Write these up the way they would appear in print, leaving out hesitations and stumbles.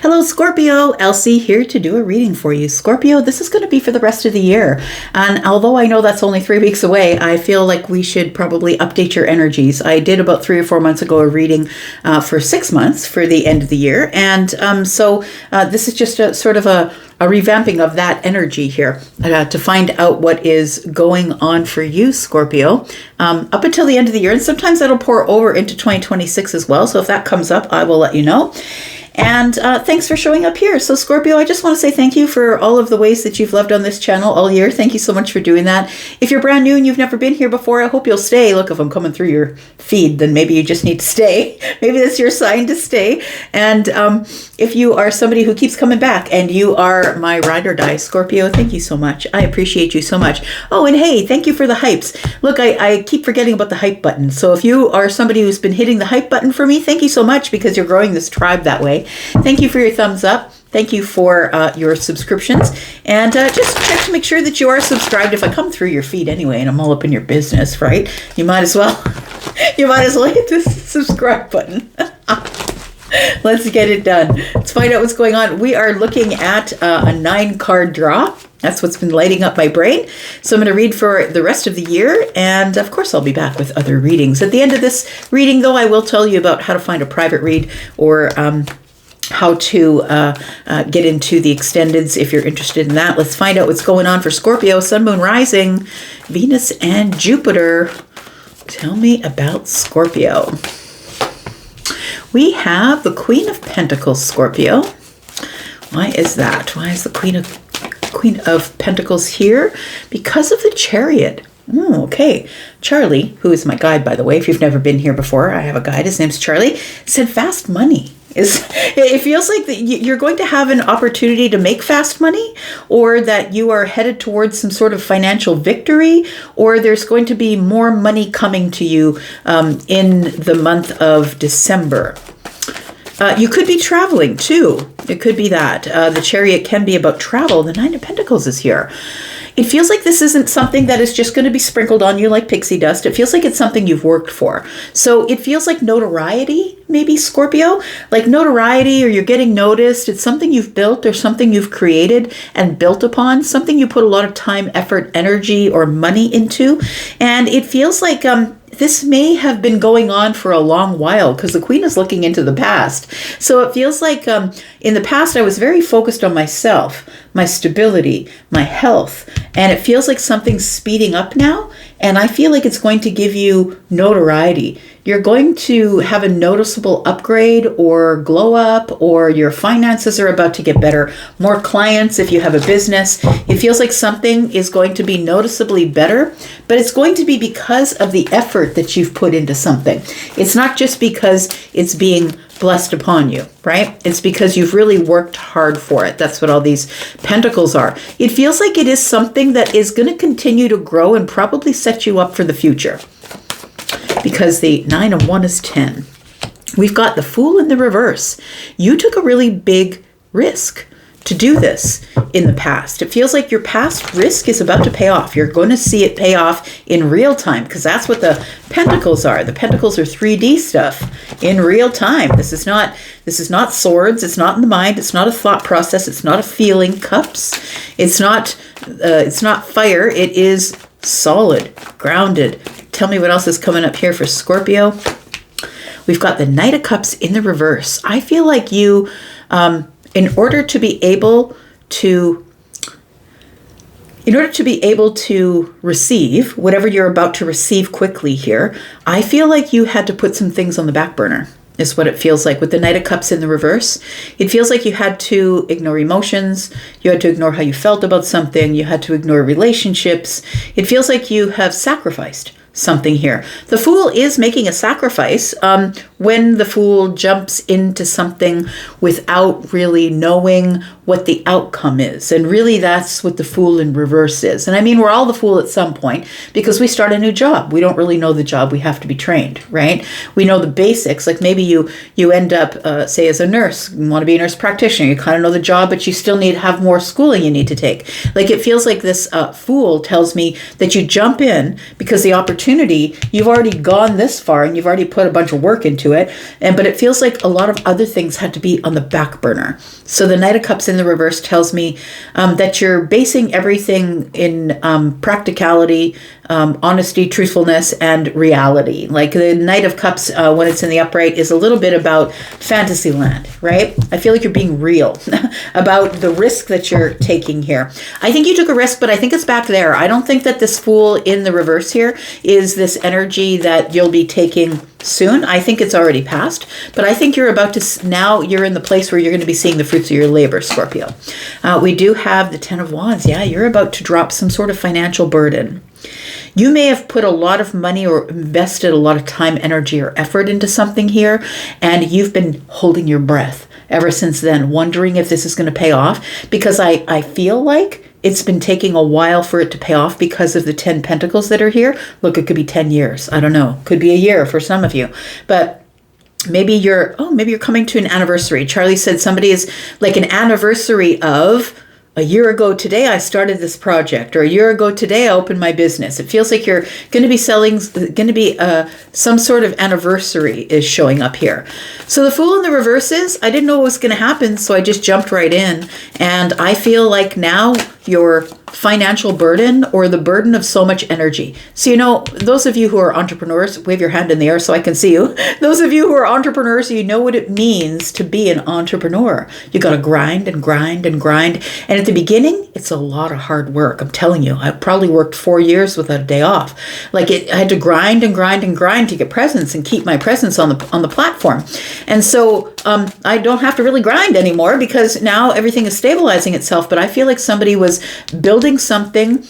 Hello, Scorpio. Elsie here to do a reading for you. Scorpio, this is going to be for the rest of the year. And although I know that's only 3 weeks away, I feel like we should probably update your energies. I did about 3 or 4 months ago a reading for 6 months for the end of the year. And so this is just a sort of a revamping of that energy here to find out what is going on for you, Scorpio, up until the end of the year. And sometimes that'll pour over into 2026 as well. So if that comes up, I will let you know. And thanks for showing up here. So Scorpio, I just want to say thank you for all of the ways that you've loved on this channel all year. Thank you so much for doing that. If you're brand new and you've never been here before, I hope you'll stay. Look, if I'm coming through your feed, then maybe you just need to stay. Maybe that's your sign to stay. And if you are somebody who keeps coming back and you are my ride or die, Scorpio, thank you so much. I appreciate you so much. Oh, and hey, thank you for the hypes. Look, I keep forgetting about the hype button. So if you are somebody who's been hitting the hype button for me, thank you so much because you're growing this tribe that way. Thank you for your thumbs up. Thank you for your subscriptions. And just check to make sure that you are subscribed. If I come through your feed anyway and I'm all up in your business, right? You might as well hit this subscribe button. Let's get it done. Let's find out what's going on. We are looking at a 9-card draw. That's what's been lighting up my brain. So I'm going to read for the rest of the year. And of course, I'll be back with other readings. At the end of this reading, though, I will tell you about how to find a private read or how to get into the extendeds if you're interested in that. Let's find out what's going on for Scorpio, Sun, Moon, Rising, Venus, and Jupiter. Tell me about Scorpio. We have the Queen of Pentacles, Scorpio. Why is that? Why is the Queen of Pentacles here? Because of the Chariot. Oh, okay. Charlie, who is my guide, by the way, if you've never been here before, I have a guide. His name's Charlie. Said fast money. It feels like that you're going to have an opportunity to make fast money, or that you are headed towards some sort of financial victory, or there's going to be more money coming to you in the month of December. You could be traveling too. It could be that. The Chariot can be about travel. The 9 of Pentacles is here. It feels like this isn't something that is just going to be sprinkled on you like pixie dust. It feels like it's something you've worked for. So it feels like notoriety, maybe, Scorpio, like notoriety, or you're getting noticed. It's something you've built or something you've created and built upon, something you put a lot of time, effort, energy, or money into. And it feels like this may have been going on for a long while because the Queen is looking into the past. So it feels like in the past, I was very focused on myself, my stability, my health, and it feels like something's speeding up now. And I feel like it's going to give you notoriety. You're going to have a noticeable upgrade or glow up, or your finances are about to get better. More clients if you have a business. It feels like something is going to be noticeably better, but it's going to be because of the effort that you've put into something. It's not just because it's being blessed upon you, right? It's because you've really worked hard for it. That's what all these pentacles are. It feels like it is something that is going to continue to grow and probably set you up for the future. Because the 9 of 1 is 10. We've got the Fool in the reverse. You took a really big risk to do this in the past. It feels like your past risk is about to pay off. You're going to see it pay off in real time because that's what the pentacles are. The pentacles are 3D stuff in real time. This is not swords. It's not in the mind. It's not a thought process. It's not a feeling. Cups. It's not fire. It is solid, grounded. Tell me what else is coming up here for Scorpio. We've got the Knight of Cups in the reverse. I feel like you, in order to be able to receive whatever you're about to receive quickly here, I feel like you had to put some things on the back burner. Is what it feels like with the Knight of Cups in the reverse. It feels like you had to ignore emotions. You had to ignore how you felt about something. You had to ignore relationships. It feels like you have sacrificed something here. The Fool is making a sacrifice when the Fool jumps into something without really knowing what the outcome is. And really that's what the Fool in reverse is. And I mean, we're all the Fool at some point because we start a new job. We don't really know the job. We have to be trained, right? We know the basics. Like maybe you end up, say as a nurse, you want to be a nurse practitioner. You kind of know the job, but you still need to have more schooling you need to take. Like it feels like this Fool tells me that you jump in because the opportunity, you've already gone this far and you've already put a bunch of work into to it. But it feels like a lot of other things had to be on the back burner. So the Knight of Cups in the reverse tells me that you're basing everything in practicality, honesty, truthfulness, and reality. Like the Knight of Cups, when it's in the upright, is a little bit about fantasy land, right? I feel like you're being real about the risk that you're taking here. I think you took a risk, but I think it's back there. I don't think that this Fool in the reverse here is this energy that you'll be taking soon. I think it's already passed, but I think you're about to, now you're in the place where you're going to be seeing the fruits of your labor, Scorpio. We do have the Ten of Wands. Yeah, you're about to drop some sort of financial burden. You may have put a lot of money or invested a lot of time, energy, or effort into something here, and you've been holding your breath ever since then, wondering if this is going to pay off, because I feel like it's been taking a while for it to pay off because of the 10 Pentacles that are here. Look, it could be 10 years. I don't know. Could be a year for some of you. But maybe you're coming to an anniversary. Charlie said somebody is like an anniversary of a year ago today, I started this project, or a year ago today, I opened my business. It feels like you're going to be some sort of anniversary is showing up here. So the Fool in the reverse is, I didn't know what was going to happen, so I just jumped right in. And I feel like now your financial burden, or the burden of so much energy. So, those of you who are entrepreneurs, wave your hand in the air so I can see you. Those of you who are entrepreneurs, you know what it means to be an entrepreneur. You got to grind and grind and grind. And at the beginning, it's a lot of hard work. I'm telling you, I probably worked 4 years without a day off. I had to grind and grind and grind to get presence and keep my presence on the platform. And so I don't have to really grind anymore because now everything is stabilizing itself. But I feel like somebody was building something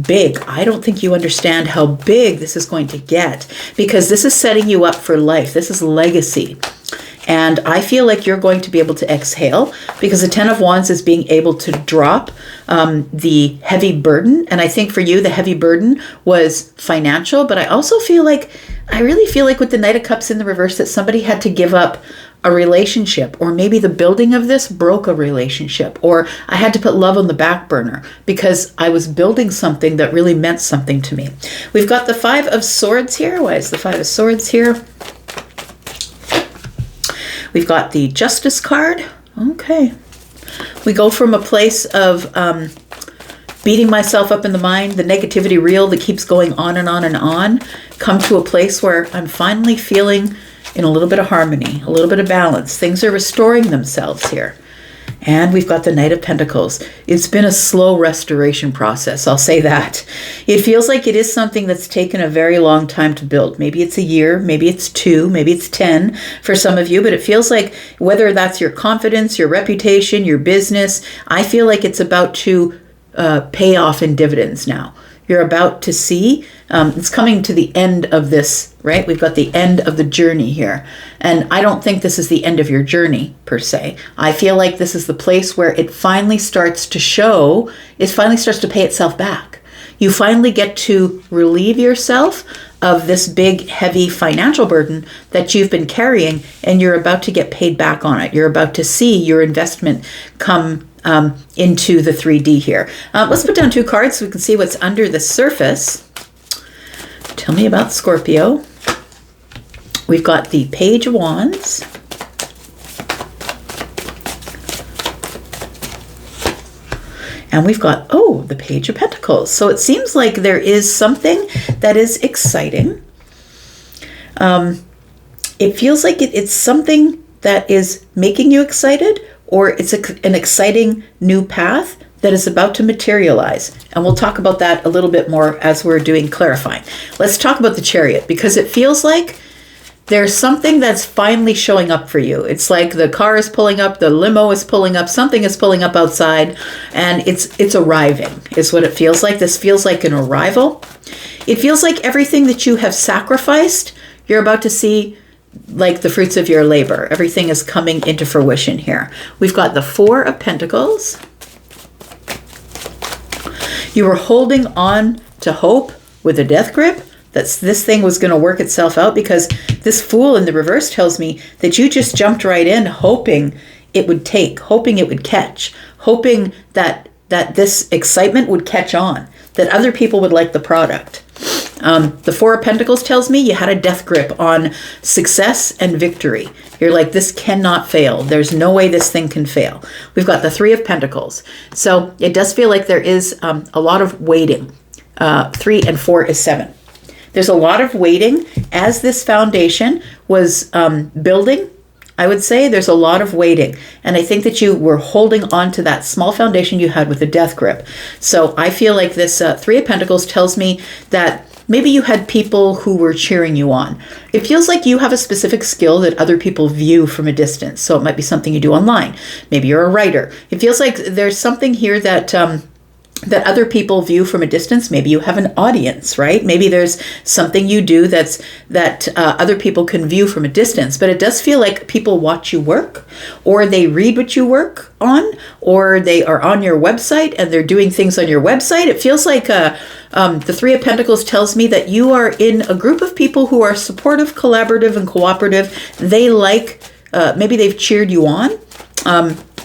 big. I don't think you understand how big this is going to get, because this is setting you up for life. This is legacy. And I feel like you're going to be able to exhale, because the Ten of Wands is being able to drop the heavy burden. And I think for you, the heavy burden was financial. But I really feel like with the Knight of Cups in the reverse, that somebody had to give up a relationship, or maybe the building of this broke a relationship, or I had to put love on the back burner because I was building something that really meant something to me. We've got the Five of Swords here. Why is the Five of Swords here? We've got the Justice card. Okay. We go from a place of beating myself up in the mind, the negativity reel that keeps going on and on and on, come to a place where I'm finally feeling in a little bit of harmony, a little bit of balance. Things are restoring themselves here. And we've got the Knight of Pentacles. It's been a slow restoration process, I'll say that. It feels like it is something that's taken a very long time to build. Maybe it's a year, maybe it's 2, maybe it's 10 for some of you, but it feels like whether that's your confidence, your reputation, your business, I feel like it's about to pay off in dividends now. You're about to see, it's coming to the end of this, right? We've got the end of the journey here. And I don't think this is the end of your journey, per se. I feel like this is the place where it finally starts to show, it finally starts to pay itself back. You finally get to relieve yourself of this big, heavy financial burden that you've been carrying, and you're about to get paid back on it. You're about to see your investment come into the 3D here. Let's put down 2 cards so we can see what's under the surface. Tell me about Scorpio. We've got the Page of Wands. And we've got, the Page of Pentacles. So it seems like there is something that is exciting. It feels like it's something that is making you excited, or it's an exciting new path that is about to materialize. And we'll talk about that a little bit more as we're doing clarifying. Let's talk about the Chariot, because it feels like there's something that's finally showing up for you. It's like the car is pulling up, the limo is pulling up, something is pulling up outside, and it's arriving, is what it feels like. This feels like an arrival. It feels like everything that you have sacrificed, you're about to see like the fruits of your labor. Everything is coming into fruition here. We've got the Four of Pentacles. You were holding on to hope with a death grip. This thing was going to work itself out, because this Fool in the reverse tells me that you just jumped right in, hoping it would take, hoping it would catch, hoping that this excitement would catch on, that other people would like the product. The Four of Pentacles tells me you had a death grip on success and victory. You're like, this cannot fail. There's no way this thing can fail. We've got the Three of Pentacles. So it does feel like there is a lot of waiting. 3 and 4 is 7. There's a lot of waiting as this foundation was building. I would say there's a lot of waiting. And I think that you were holding on to that small foundation you had with the death grip. So I feel like this Three of Pentacles tells me that maybe you had people who were cheering you on. It feels like you have a specific skill that other people view from a distance. So it might be something you do online. Maybe you're a writer. It feels like there's something here that that other people view from a distance. Maybe you have an audience, right? Maybe there's something you do that other people can view from a distance, but it does feel like people watch you work, or they read what you work on, or they are on your website and they're doing things on your website. It feels like the Three of Pentacles tells me that you are in a group of people who are supportive, collaborative, and cooperative. They like, maybe they've cheered you on,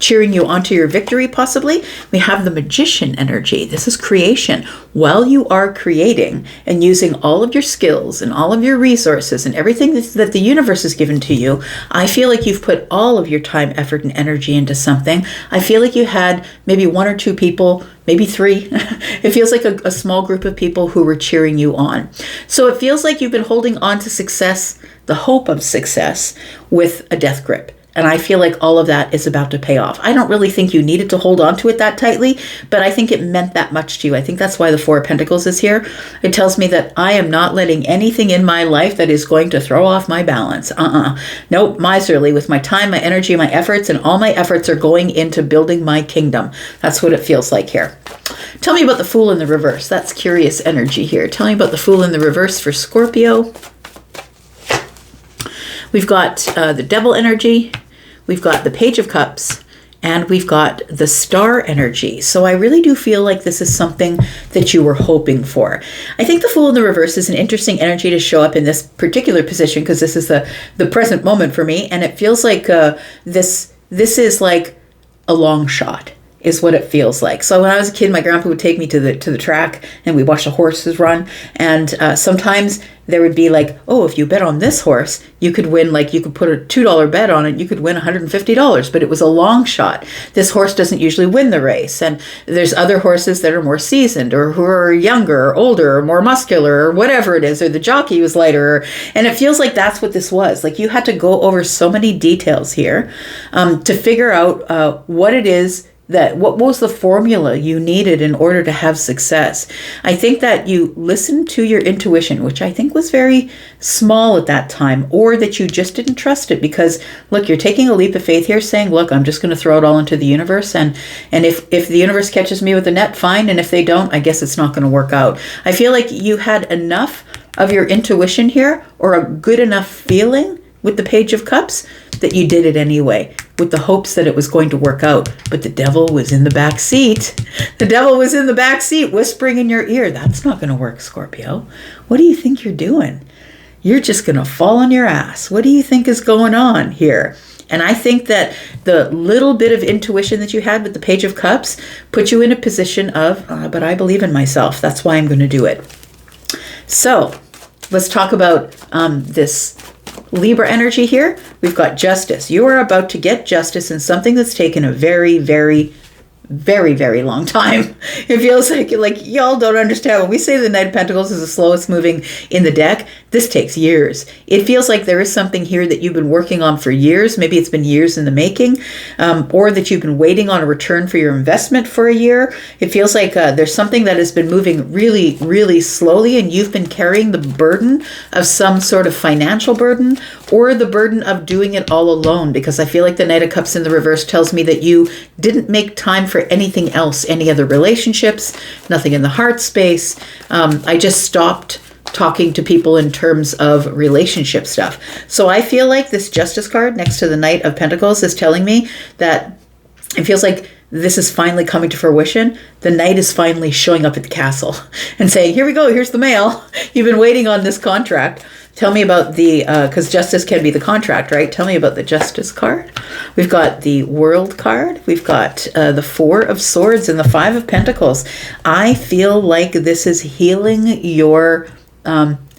cheering you onto your victory, possibly. We have the Magician energy. This is creation. While you are creating and using all of your skills and all of your resources and everything that the universe has given to you, I feel like you've put all of your time, effort, and energy into something. I feel like you had maybe 1 or 2 people, maybe 3. It feels like a small group of people who were cheering you on. So it feels like you've been holding on to success, the hope of success, with a death grip. And I feel like all of that is about to pay off. I don't really think you needed to hold on to it that tightly, but I think it meant that much to you. I think that's why the Four of Pentacles is here. It tells me that I am not letting anything in my life that is going to throw off my balance. Nope, miserly with my time, my energy, my efforts, and all my efforts are going into building my kingdom. That's what it feels like here. Tell me about the Fool in the reverse. That's curious energy here. Tell me about the Fool in the reverse for Scorpio. We've got the Devil energy. We've got the Page of Cups, and we've got the Star energy. So I really do feel like this is something that you were hoping for. I think the Fool in the reverse is an interesting energy to show up in this particular position, because this is the present moment for me, and it feels like this is like a long shot, is what it feels like. So when I was a kid, my grandpa would take me to the track, and we watched the horses run, and sometimes there would be like, oh, if you bet on this horse, you could win, like you could put a $2 bet on it, you could win $150, but it was a long shot. This horse doesn't usually win the race. And there's other horses that are more seasoned, or who are younger or older or more muscular or whatever it is, or the jockey was lighter. And it feels like that's what this was. Like you had to go over so many details here to figure out what it is what was the formula you needed in order to have success. I think that you listened to your intuition, which I think was very small at that time, or that you just didn't trust it because, look, you're taking a leap of faith here saying, look, I'm just going to throw it all into the universe. And if the universe catches me with a net, fine. And if they don't, I guess it's not going to work out. I feel like you had enough of your intuition here, or a good enough feeling with the Page of Cups, that you did it anyway, with the hopes that it was going to work out. But the devil was in the back seat. The devil was in the back seat whispering in your ear, that's not going to work, Scorpio. What do you think you're doing? You're just going to fall on your ass. What do you think is going on here? And I think that the little bit of intuition that you had with the Page of Cups put you in a position of, but I believe in myself. That's why I'm going to do it. So let's talk about this Libra energy here. We've got justice. You are about to get justice in something that's taken a very, very, very, very long time. It feels like y'all don't understand. When we say the Knight of Pentacles is the slowest moving in the deck, this takes years. It feels like there is something here that you've been working on for years. Maybe it's been years in the making, or that you've been waiting on a return for your investment for a year. It feels like there's something that has been moving really, really slowly, and you've been carrying the burden of some sort of financial burden, or the burden of doing it all alone, because I feel like the Knight of Cups in the reverse tells me that you didn't make time for anything else, any other relationships, nothing in the heart space. I just stopped talking to people in terms of relationship stuff. So I feel like this Justice card next to the Knight of Pentacles is telling me that it feels like this is finally coming to fruition. The Knight is finally showing up at the castle and saying, here we go, here's the mail. You've been waiting on this contract. Tell me about because justice can be the contract, right? Tell me about the Justice card. We've got the World card. We've got the Four of Swords and the Five of Pentacles. I feel like this is healing your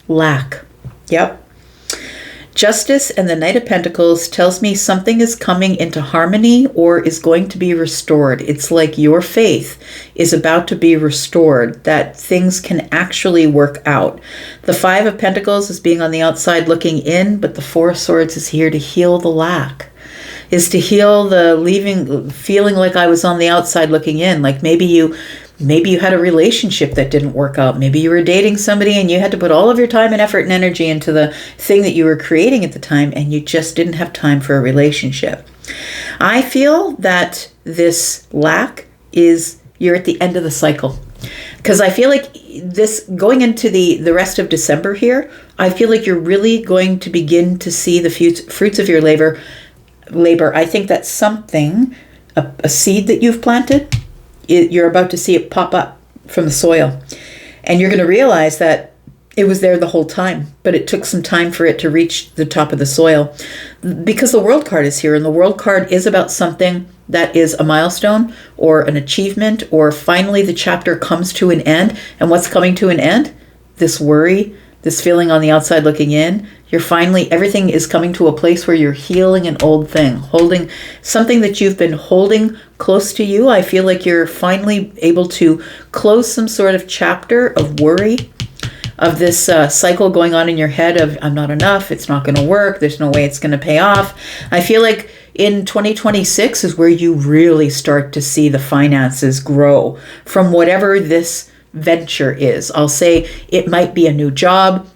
lack. Yep. Justice and the Knight of Pentacles tells me something is coming into harmony or is going to be restored. It's like your faith is about to be restored, that things can actually work out. The Five of Pentacles is being on the outside looking in, but the Four of Swords is here to heal the lack. Is to heal the feeling like I was on the outside looking in. Like maybe you had a relationship that didn't work out. Maybe you were dating somebody and you had to put all of your time and effort and energy into the thing that you were creating at the time, and you just didn't have time for a relationship. I feel that this lack is, you're at the end of the cycle. Because I feel like this, going into the rest of December here, I feel like you're really going to begin to see the fruits of your labor. I think that's something, a seed that you've planted, you're about to see it pop up from the soil. And you're going to realize that it was there the whole time, but it took some time for it to reach the top of the soil. Because the World card is here, and the World card is about something that is a milestone or an achievement, or finally the chapter comes to an end. And what's coming to an end? This worry, this feeling on the outside looking in. Everything is coming to a place where you're healing an old thing, holding something that you've been holding close to you. I feel like you're finally able to close some sort of chapter of worry, of this cycle going on in your head of, I'm not enough, it's not going to work, there's no way it's going to pay off. I feel like in 2026 is where you really start to see the finances grow from whatever this venture is. I'll say it might be a new job.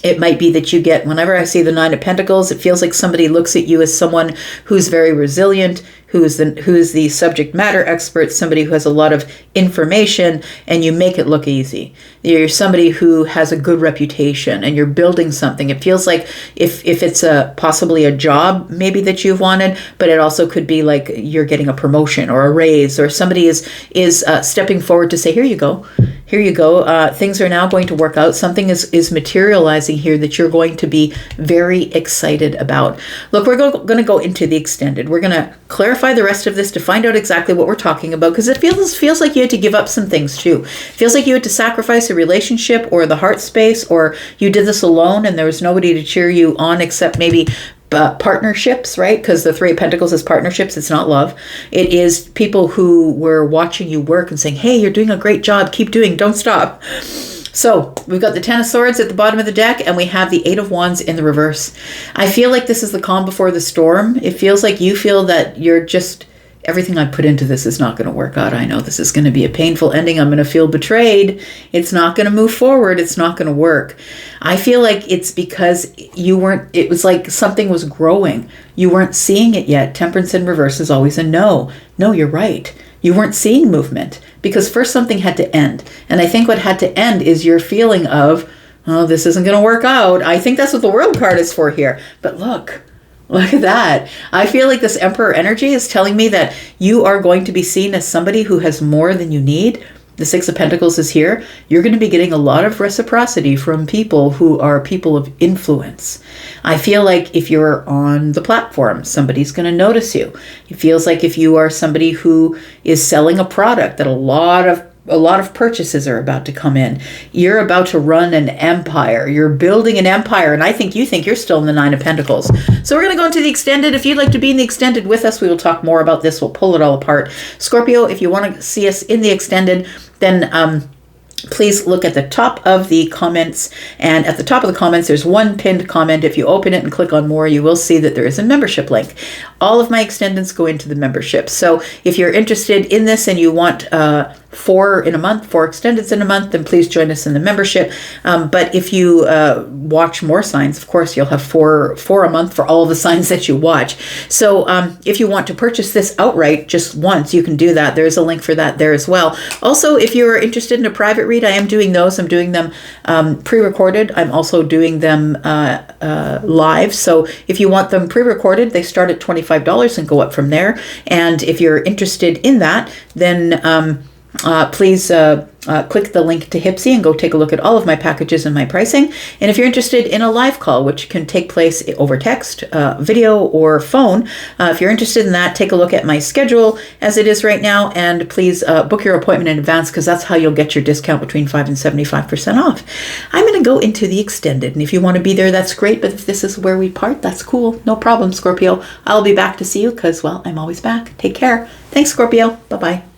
It might be that you get, whenever I see the Nine of Pentacles, it feels like somebody looks at you as someone who's very resilient, who is the subject matter expert, somebody who has a lot of information, and you make it look easy. You're somebody who has a good reputation, and you're building something. It feels like if it's possibly a job maybe that you've wanted, but it also could be like you're getting a promotion or a raise, or somebody is stepping forward to say, here you go. Things are now going to work out. Something is materializing here that you're going to be very excited about. Look, we're going to go into the extended. We're going to clarify the rest of this to find out exactly what we're talking about, because it feels like you had to give up some things too. It feels like you had to sacrifice a relationship or the heart space, or you did this alone and there was nobody to cheer you on except maybe partnerships, right? Because the Three of Pentacles is partnerships. It's not love. It is people who were watching you work and saying, hey, you're doing a great job. Keep doing, don't stop. So we've got the Ten of Swords at the bottom of the deck, and we have the Eight of Wands in the reverse. I feel like this is the calm before the storm. It feels like you feel that you're just, everything I put into this is not going to work out. I know this is going to be a painful ending. I'm going to feel betrayed. It's not going to move forward. It's not going to work. I feel like it's because it was like something was growing. You weren't seeing it yet. Temperance in reverse is always a no. No, you're right. You weren't seeing movement because first something had to end. And I think what had to end is your feeling of, oh, this isn't going to work out. I think that's what the World card is for here. But look at that. I feel like this Emperor energy is telling me that you are going to be seen as somebody who has more than you need. The Six of Pentacles is here. You're going to be getting a lot of reciprocity from people who are people of influence. I feel like if you're on the platform, somebody's going to notice you. It feels like if you are somebody who is selling a product that a lot of purchases are about to come in. You're about to run an empire. You're building an empire. And I think you think you're still in the Nine of Pentacles. So we're going to go into the extended. If you'd like to be in the extended with us, we will talk more about this. We'll pull it all apart. Scorpio, if you want to see us in the extended, then please look at the top of the comments. And at the top of the comments, there's one pinned comment. If you open it and click on more, you will see that there is a membership link. All of my extendeds go into the membership. So if you're interested in this and you want 4 in a month, 4 extendeds in a month, then please join us in the membership. But if you watch more signs, of course, you'll have 4 a month for all of the signs that you watch. So if you want to purchase this outright just once, you can do that. There's a link for that there as well. Also, if you're interested in a private read, I am doing those. I'm doing them pre-recorded. I'm also doing them live. So if you want them pre-recorded, they start at $25 and go up from there. And if you're interested in that, then please click the link to Hypsee and go take a look at all of my packages and my pricing. And if you're interested in a live call, which can take place over text, video, or phone, if you're interested in that, take a look at my schedule as it is right now, and please book your appointment in advance, because that's how you'll get your discount between 5 and 75% off. I'm going to go into the extended, and if you want to be there, that's great, but if this is where we part, that's cool. No problem, Scorpio. I'll be back to see you because, well, I'm always back. Take care. Thanks, Scorpio. Bye-bye.